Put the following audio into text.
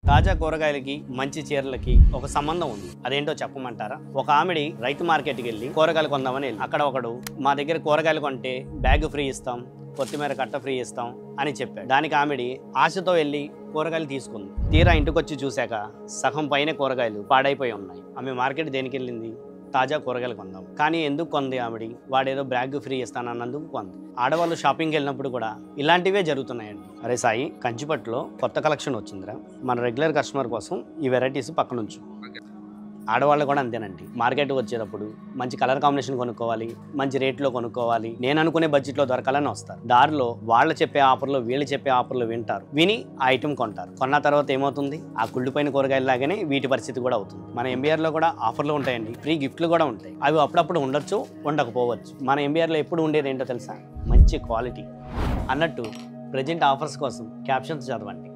తాజా కూరగాయలకి మంచి చీరలకి ఒక సంబంధం ఉంది. అదేంటో చెప్పమంటారా? ఒక ఆమెడి రైతు మార్కెట్కి వెళ్ళి కూరగాయలు కొందామని వెళ్ళి అక్కడ ఒకడు మా దగ్గర కూరగాయలు కొంటే బ్యాగ్ ఫ్రీ ఇస్తాం, కొత్తిమీర కట్ట ఫ్రీ ఇస్తాం అని చెప్పాడు. దానికి ఆమెడి ఆశతో వెళ్ళి కూరగాయలు తీసుకుంది. తీరా ఇంటికి వచ్చి చూశాక సగం పైన కూరగాయలు పాడైపోయి ఉన్నాయి. ఆమె మార్కెట్ దేనికి వెళ్ళింది? తాజా కూరగాయలు కొందాం. కానీ ఎందుకు కొంది ఆమెడి? వాడేదో బ్యాగ్ ఫ్రీ ఇస్తానన్నందుకు కొంది. ఆడవాళ్ళు షాపింగ్కి వెళ్ళినప్పుడు కూడా ఇలాంటివే జరుగుతున్నాయండి. అరే సాయి, కంచిపట్టులో కొత్త కలెక్షన్ వచ్చిందిరా, మన రెగ్యులర్ కస్టమర్ కోసం ఈ వెరైటీస్ పక్కనుంచు. ఆడవాళ్ళు కూడా అంతేనండి. మార్కెట్కి వచ్చేటప్పుడు మంచి కలర్ కాంబినేషన్ కొనుక్కోవాలి, మంచి రేట్లో కొనుక్కోవాలి, నేను అనుకునే బడ్జెట్లో దొరకాలని వస్తారు. దారిలో వాళ్ళు చెప్పే ఆఫర్లు వీళ్ళు చెప్పే ఆఫర్లు వింటారు, విని ఆ ఐటమ్ కొంటారు. కొన్న తర్వాత ఏమవుతుంది? ఆ కుళ్ళిపోయిన కూరగాయలు లాగానే వీటి పరిస్థితి కూడా అవుతుంది. మన ఎంబీఆర్లో కూడా ఆఫర్లు ఉంటాయండి, ఫ్రీ గిఫ్ట్లు కూడా ఉంటాయి. అవి అప్పుడప్పుడు ఉండొచ్చు, ఉండకపోవచ్చు. మన ఎంబీఆర్లో ఎప్పుడు ఉండేది ఏంటో తెలుసా? మంచి క్వాలిటీ. అన్నట్టు ప్రజెంట్ ఆఫర్స్ కోసం క్యాప్షన్స్ చదవండి.